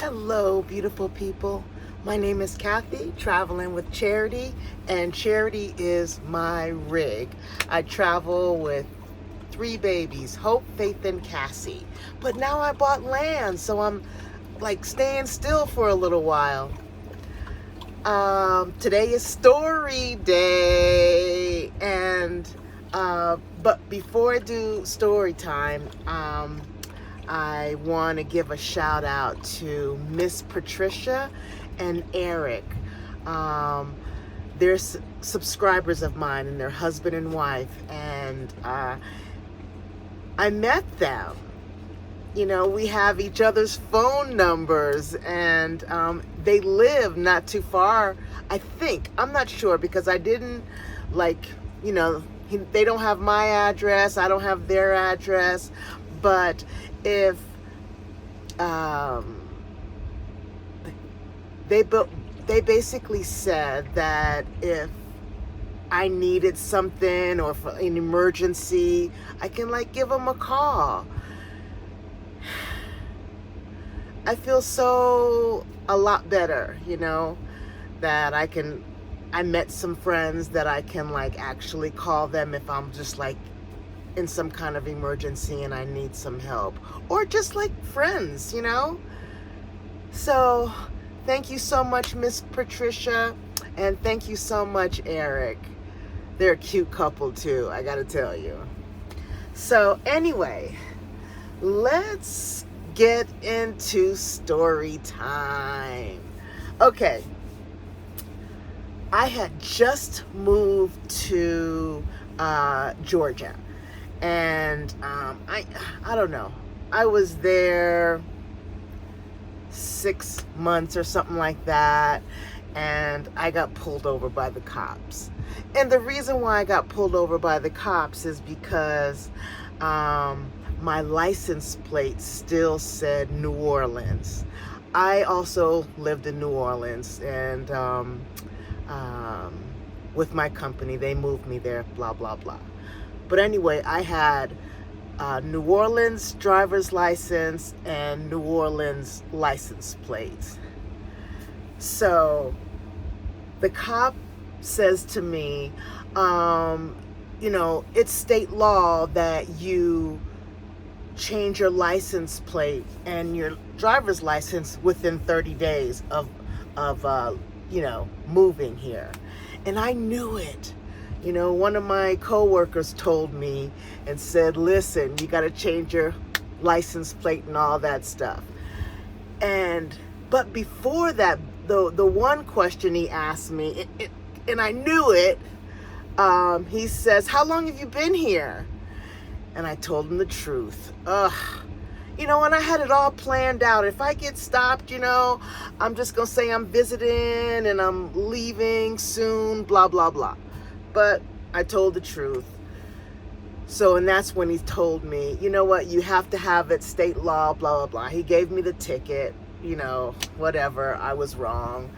Hello, beautiful people. My name is Kathy, traveling with Charity, and Charity is my rig. I travel with three babies, Hope, Faith, and Cassie. But now I bought land, so I'm like staying still for a little while. Today is story day, and but before I do story time, I want to give a shout out to Miss Patricia and Eric. They're subscribers of mine, and they're husband and wife, and I met them. You know, we have each other's phone numbers, and they live not too far, I think. I'm not sure because I didn't, they don't have my address, I don't have their address, but if they basically said that if I needed something or for an emergency, I can give them a call. I feel a lot better, that I met some friends that I can actually call them if I'm just in some kind of emergency and I need some help, or just friends, So thank you so much, Miss Patricia, and thank you so much, Eric. They're a cute couple too, I gotta tell you. So anyway, let's get into story time. Okay, I had just moved to Georgia, and I don't know, I was there 6 months or something like that, and I got pulled over by the cops. And the reason why I got pulled over by the cops is because my license plate still said New Orleans. I also lived in New Orleans, and with my company, they moved me there, blah, blah, blah. But anyway, I had New Orleans driver's license and New Orleans license plates. So the cop says to me, it's state law that you change your license plate and your driver's license within 30 days of moving here. And I knew it. One of my coworkers told me and said, listen, you got to change your license plate and all that stuff. But before that, the one question he asked me, and I knew it, he says, how long have you been here? And I told him the truth. And I had it all planned out. If I get stopped, I'm just going to say I'm visiting and I'm leaving soon, blah, blah, blah. But I told the truth. So, and that's when he told me, you know what, you have to have it, state law, blah, blah, blah. He gave me the ticket, whatever, I was wrong.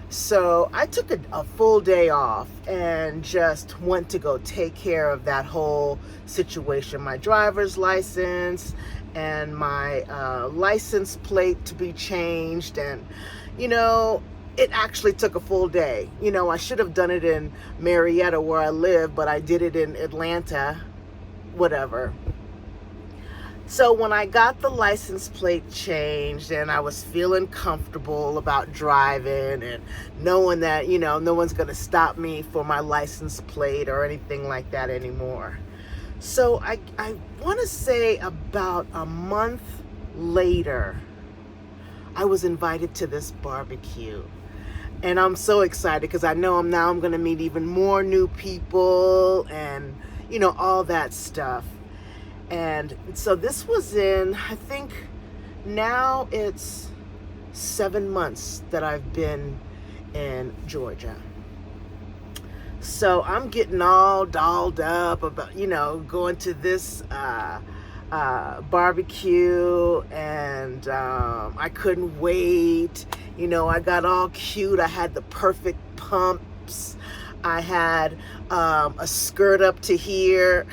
So I took a full day off and just went to go take care of that whole situation. My driver's license and my license plate to be changed. And, it actually took a full day. I should have done it in Marietta where I live, but I did it in Atlanta, whatever. So when I got the license plate changed and I was feeling comfortable about driving and knowing that, no one's going to stop me for my license plate or anything like that anymore. So I want to say about a month later, I was invited to this barbecue. And I'm so excited because I know I'm going to meet even more new people and, all that stuff. And so this was I think now it's 7 months that I've been in Georgia. So I'm getting all dolled up about, going to this barbecue, and I couldn't wait. I got all cute. I had the perfect pumps. I had a skirt up to here.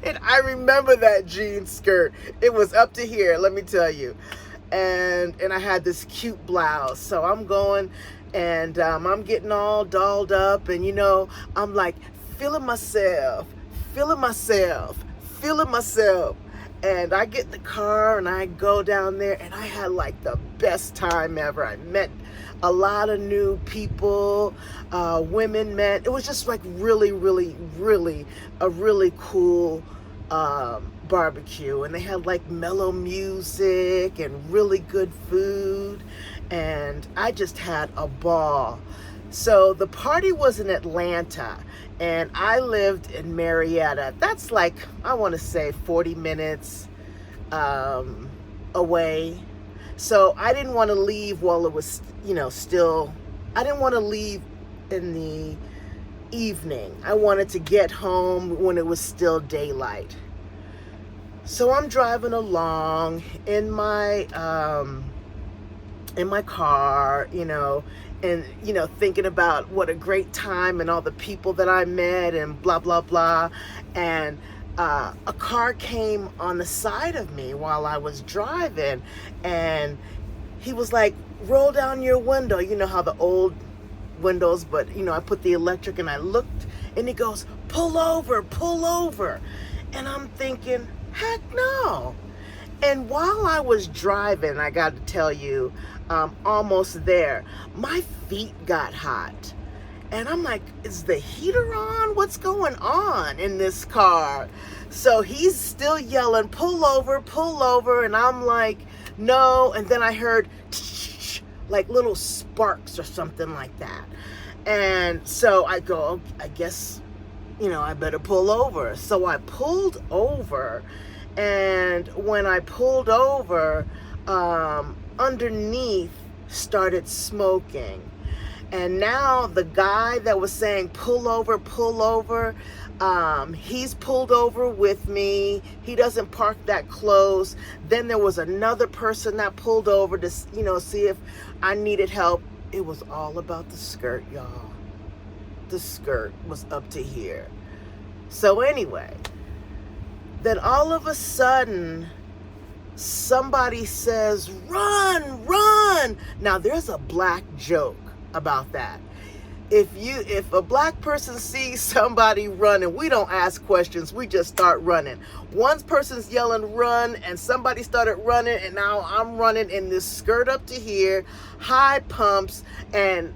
And I remember that jean skirt. It was up to here, let me tell you. and I had this cute blouse. So I'm going, and I'm getting all dolled up, and I'm like feeling myself, feeling myself, feeling myself. And I get in the car and I go down there, and I had like the best time ever. I met a lot of new people, women, men. It was just like really, really, really a really cool barbecue. And they had like mellow music and really good food. And I just had a ball. So the party was in Atlanta, and I lived in Marietta. That's like, I want to say 40 minutes away. So I didn't want to leave while it was, still, I didn't want to leave in the evening. I wanted to get home when it was still daylight. So I'm driving along in my car, and thinking about what a great time and all the people that I met and blah blah blah. And a car came on the side of me while I was driving, and he was like, roll down your window. You know how the old windows, but I put the electric, and I looked, and he goes, pull over, pull over. And I'm thinking, heck no. And while I was driving, I got to tell you, almost there, my feet got hot. And I'm like, is the heater on? What's going on in this car? So he's still yelling, pull over. And I'm like, no. And then I heard like little sparks or something like that. And so I go, oh, I guess, I better pull over. So I pulled over. And when I pulled over, underneath started smoking. And now the guy that was saying pull over, he's pulled over with me. He doesn't park that close. Then there was another person that pulled over to, see if I needed help. It was all about the skirt, y'all. The skirt was up to here. So anyway, then all of a sudden, somebody says, run, run. Now there's a black joke about that. If a black person sees somebody running, we don't ask questions, we just start running. One person's yelling run, and somebody started running, and now I'm running in this skirt up to here, high pumps, and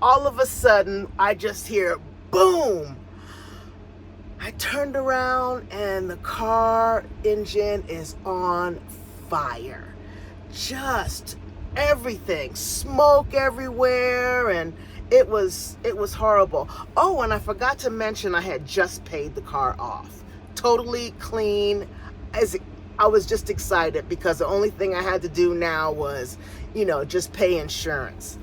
all of a sudden I just hear boom. I turned around, and the car engine is on fire. Just everything, smoke everywhere, and it was horrible. Oh, and I forgot to mention, I had just paid the car off, totally clean. I was just excited because the only thing I had to do now was, just pay insurance.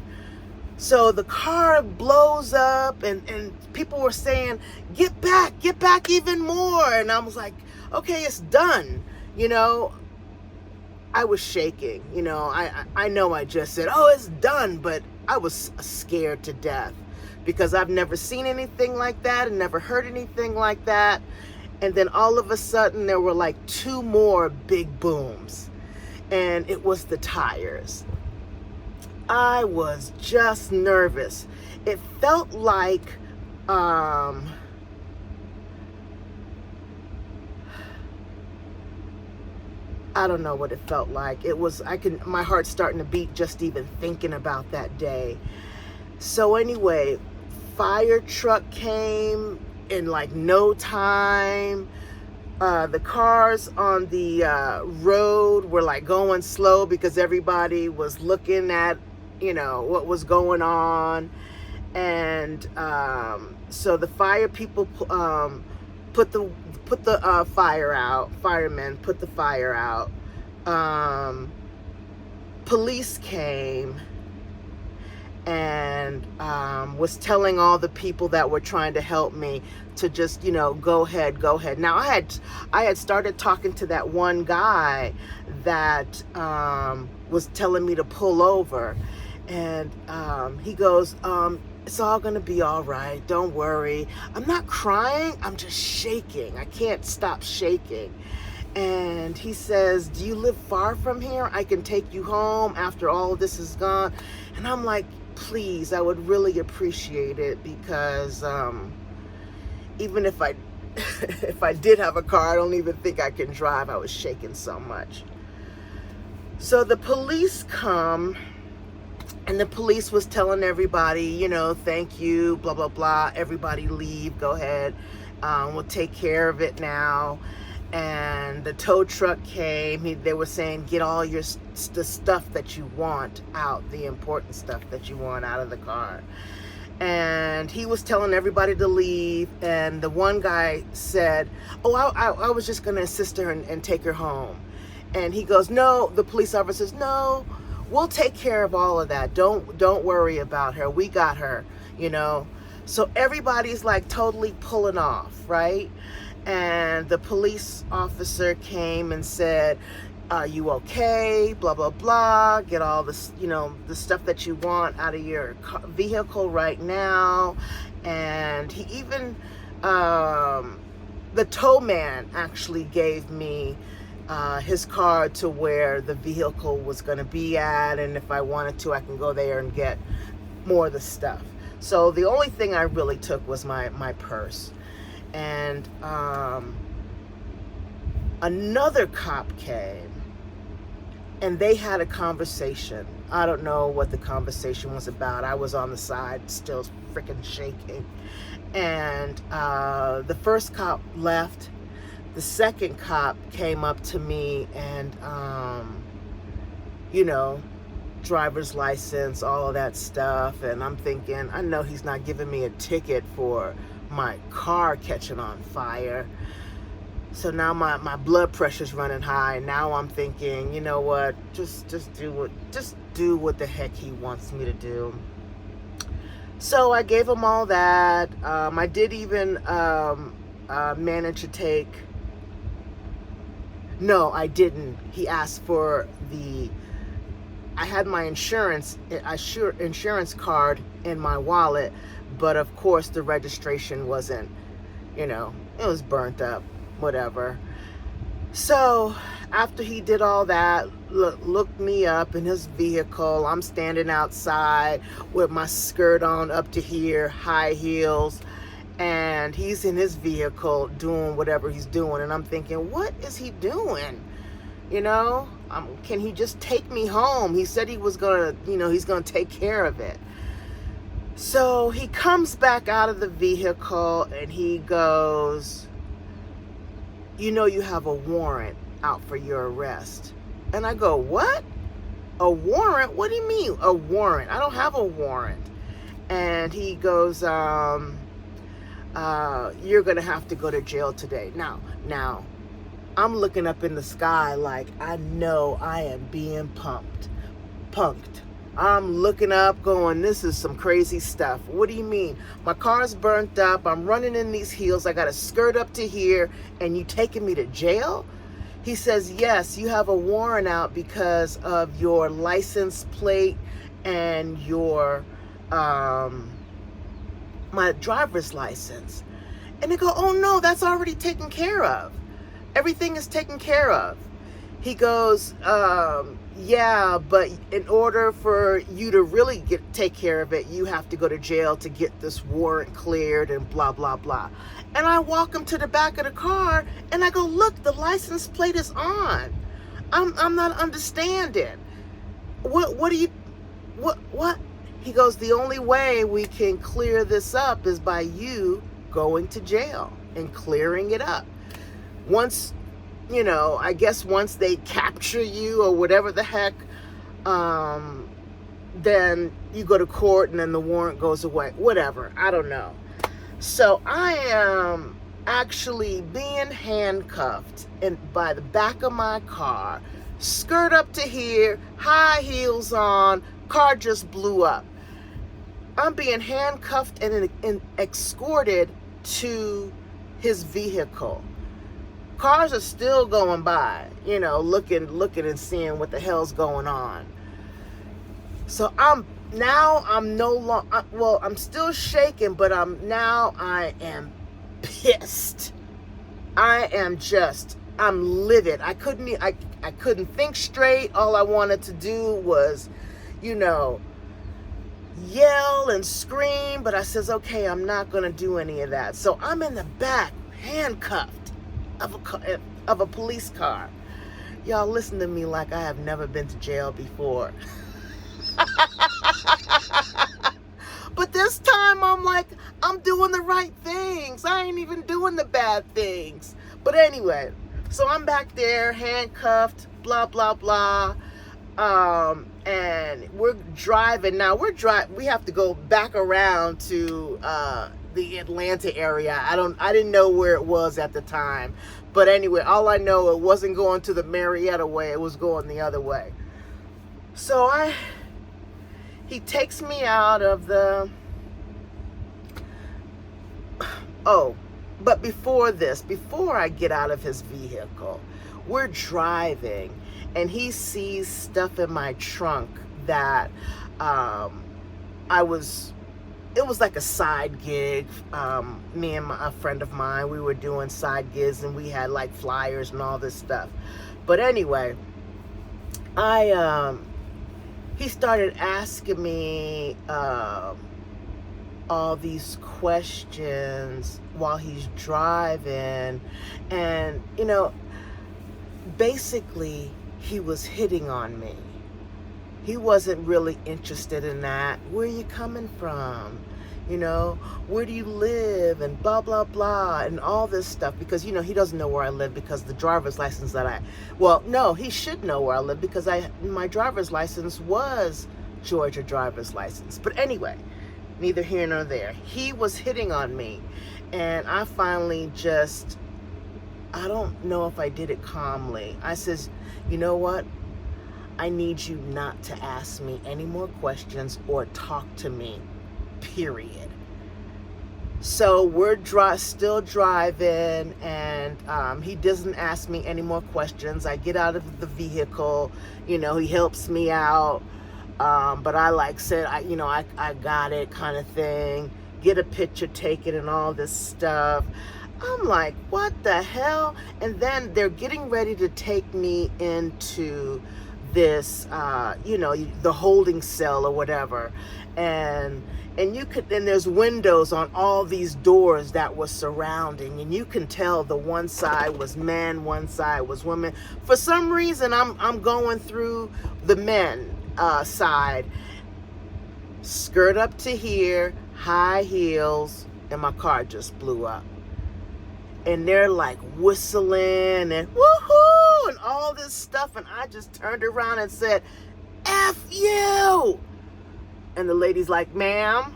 So the car blows up, and people were saying, get back even more. And I was like, okay, it's done. I was shaking. I know I just said, oh, it's done, but I was scared to death because I've never seen anything like that and never heard anything like that. And then all of a sudden there were like 2 more big booms, and it was the tires. I was just nervous. It felt like, I don't know what it felt like. My heart's starting to beat just even thinking about that day. So anyway, fire truck came in like no time. The cars on the road were like going slow because everybody was looking at, what was going on. And so the fire people put the fire out. Firemen put the fire out. Police came and was telling all the people that were trying to help me to just, go ahead. Now I had started talking to that one guy that was telling me to pull over, and he goes, it's all gonna be all right, don't worry. I'm not crying, I'm just shaking. I can't stop shaking. And he says, do you live far from here? I can take you home after all of this is gone. And I'm like, please, I would really appreciate it, because even if I if I did have a car, I don't even think I can drive. I was shaking so much. So the police come, and the police was telling everybody, you know, thank you, blah, blah, blah. Everybody leave, go ahead. We'll take care of it now. And the tow truck came. They were saying, get all the stuff that you want out, the important stuff that you want out of the car. And he was telling everybody to leave. And the one guy said, oh, I was just going to assist her and take her home. And he goes, no, the police officer says, no, we'll take care of all of that. Don't worry about her. We got her, you know. So everybody's like totally pulling off, right? And the police officer came and said, are you okay? Blah, blah, blah. Get all this, you know, the stuff that you want out of your vehicle right now. And he even, the tow man actually gave me his card to where the vehicle was going to be at. And if I wanted to, I can go there and get more of the stuff. So the only thing I really took was my purse. And another cop came, and they had a conversation. I don't know what the conversation was about. I was on the side, still freaking shaking. And the first cop left. The second cop came up to me and, you know, driver's license, all of that stuff. And I'm thinking, I know he's not giving me a ticket for my car catching on fire. So now my blood pressure's running high. Now I'm thinking, you know what, just do what the heck he wants me to do. So I gave him all that. I did even manage to take, no, I didn't. He asked for I had my insurance card in my wallet, but of course the registration wasn't, you know, it was burnt up, whatever. So after he did all that, looked me up in his vehicle. I'm standing outside with my skirt on up to here, high heels, and he's in his vehicle doing whatever he's doing. And I'm thinking, what is he doing? You know, can he just take me home? He said he was gonna, you know, he's gonna take care of it. So he comes back out of the vehicle and he goes, you know, you have a warrant out for your arrest. And I go, what? A warrant? What do you mean a warrant? I don't have a warrant. And he goes, you're gonna have to go to jail today. Now, I'm looking up in the sky like I know I am being punked. I'm looking up going, this is some crazy stuff. What do you mean? My car's burnt up. I'm running in these heels. I got a skirt up to here and you taking me to jail? He says, yes, you have a warrant out because of your license plate and your, my driver's license. And they go, oh no, that's already taken care of. Everything is taken care of. He goes, yeah, but in order for you to really take care of it, you have to go to jail to get this warrant cleared and blah, blah, blah. And I walk him to the back of the car and I go, look, the license plate is on. I'm not understanding. What? He goes, the only way we can clear this up is by you going to jail and clearing it up. Once, you know, I guess once they capture you or whatever the heck, then you go to court and then the warrant goes away. Whatever. I don't know. So I am actually being handcuffed by the back of my car, skirt up to here, high heels on, car just blew up. I'm being handcuffed and escorted to his vehicle. Cars are still going by, you know, looking and seeing what the hell's going on. So I'm no longer, well, I'm still shaking, but I am pissed. I am just I'm livid. I couldn't think straight. All I wanted to do was, you know, yell and scream, but I says, okay, I'm not going to do any of that. So I'm in the back, handcuffed of a police car. Y'all listen to me like I have never been to jail before. But this time I'm like, I'm doing the right things. I ain't even doing the bad things. But anyway, so I'm back there, handcuffed, blah, blah, blah. And we're driving. Now we have to go back around to the Atlanta area. I didn't know where it was at the time. But anyway, all I know, it wasn't going to the Marietta way, it was going the other way. So he takes me out of the, but before I get out of his vehicle, we're driving, and he sees stuff in my trunk that it was like a side gig. Me and a friend of mine, we were doing side gigs, and we had like flyers and all this stuff. But anyway, he started asking me all these questions while he's driving, and basically he was hitting on me. He wasn't really interested in that. Where are you coming from? Where do you live? And blah, blah, blah, and all this stuff. Because, he doesn't know where I live, because the driver's license he should know where I live, because my driver's license was Georgia driver's license. But anyway, neither here nor there. He was hitting on me. And I finally I don't know if I did it calmly. I says, you know what? I need you not to ask me any more questions or talk to me, period. So we're still driving, and he doesn't ask me any more questions. I get out of the vehicle, he helps me out, but I said, I got it, kind of thing, get a picture taken and all this stuff. I'm like, what the hell? And then they're getting ready to take me into this, the holding cell or whatever, and there's windows on all these doors that were surrounding, and you can tell the one side was men, one side was women. For some reason, I'm going through the men side, skirt up to here, high heels, and my car just blew up. And they're like whistling and woohoo and all this stuff. And I just turned around and said, F you. And the lady's like, ma'am,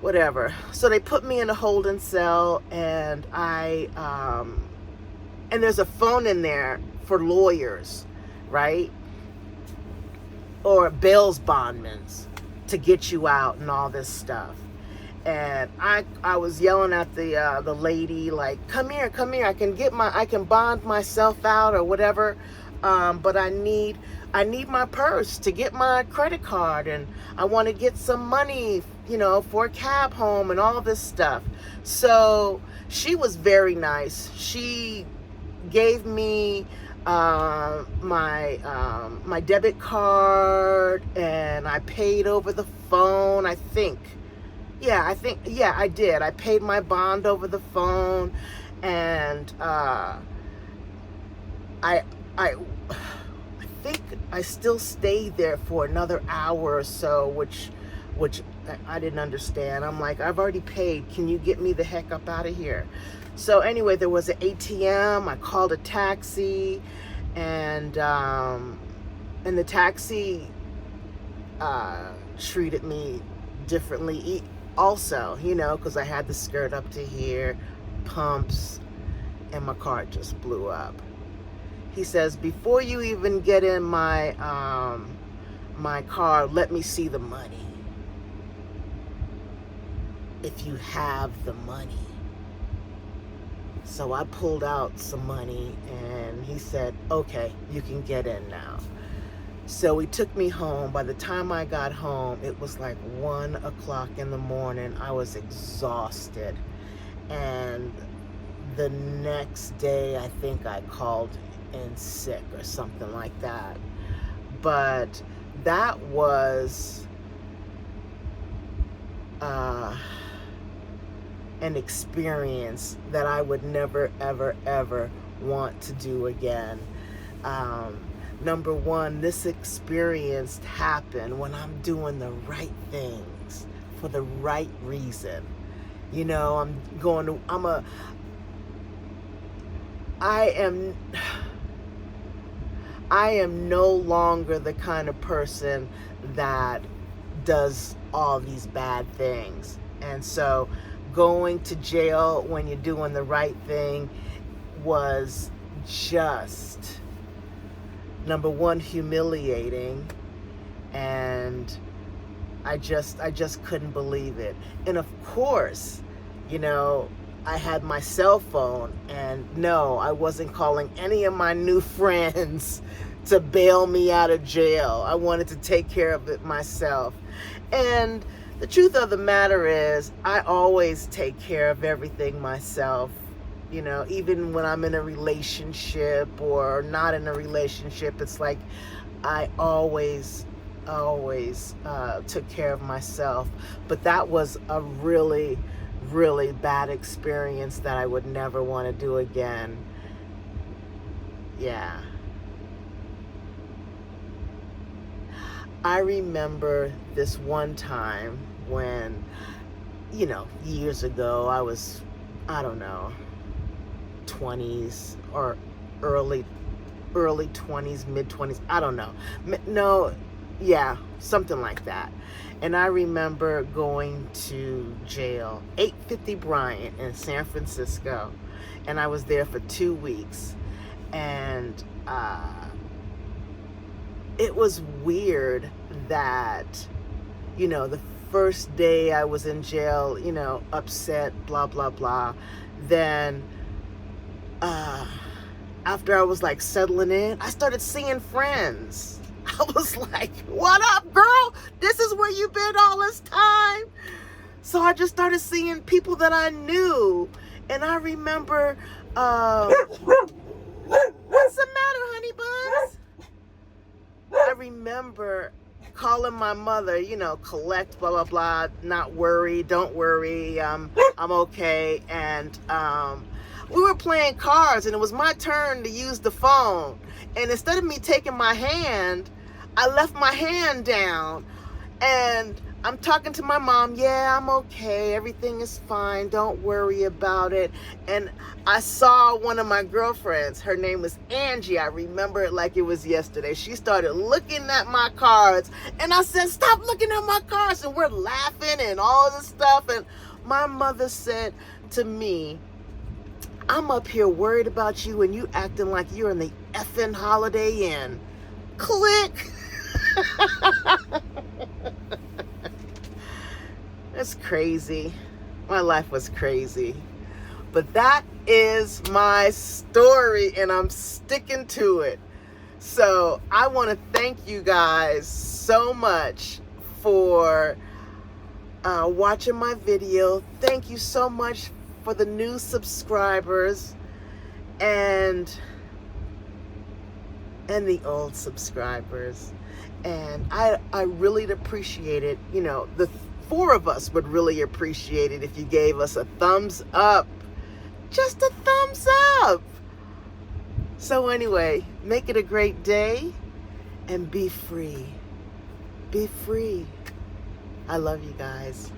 whatever. So they put me in a holding cell, and and there's a phone in there for lawyers, right? Or bail's bondmans to get you out and all this stuff. And I was yelling at the lady, like, come here, I can bond myself out or whatever, but I need my purse to get my credit card, and I want to get some money, for a cab home and all this stuff. So she was very nice. She gave me my debit card, and I paid over the phone, I think. Yeah, I did. I paid my bond over the phone, and I think I still stayed there for another hour or so, which I didn't understand. I'm like, I've already paid. Can you get me the heck up out of here? So anyway, there was an ATM. I called a taxi, and the taxi treated me differently. Also, because I had the skirt up to here, pumps, and my car just blew up. He says, before you even get in my car, let me see the money. If you have the money. So I pulled out some money, and he said, okay, you can get in now. So he took me home. By the time I got home, it was like 1 o'clock in the morning. I was exhausted. And the next day, I think I called in sick or something like that. But that was an experience that I would never, ever, ever want to do again. Number one, this experience happened when I'm doing the right things for the right reason. You know, I am no longer the kind of person that does all these bad things. And so going to jail when you're doing the right thing was just, number one, humiliating, and I just couldn't believe it. And of course, you know, I had my cell phone, and no, I wasn't calling any of my new friends to bail me out of jail. I wanted to take care of it myself. And the truth of the matter is, I always take care of everything myself. You know, even when I'm in a relationship or not in a relationship, it's like I always took care of myself. But that was a really, really bad experience that I would never want to do again. Yeah. I remember this one time when, you know, years ago, I was, I don't know, 20s or early 20s, mid 20s, I don't know. No, yeah, something like that. And I remember going to jail, 850 Bryant in San Francisco, and I was there for 2 weeks. And it was weird that, you know, the first day I was in jail, you know, upset, blah, blah, blah. Then after I was like settling in, I started seeing friends. I was like, what up, girl? This is where you been all this time? So I just started seeing people that I knew. And I remember, what's the matter, honey buns? I remember calling my mother, you know, collect, blah, blah, blah, not worry, don't worry, I'm okay. And we were playing cards, and it was my turn to use the phone. And instead of me taking my hand, I left my hand down. And I'm talking to my mom, yeah, I'm okay, everything is fine, don't worry about it. And I saw one of my girlfriends, her name was Angie, I remember it like it was yesterday. She started looking at my cards, and I said, stop looking at my cards. And we're laughing and all this stuff. And my mother said to me, I'm up here worried about you, and you acting like you're in the effing Holiday Inn. Click. That's crazy. My life was crazy. But that is my story, and I'm sticking to it. So I want to thank you guys so much for watching my video. Thank you so much for the new subscribers and the old subscribers. And I really appreciate it. You know, the 4 of us would really appreciate it if you gave us a thumbs up. Just a thumbs up. So anyway, make it a great day and be free. Be free. I love you guys.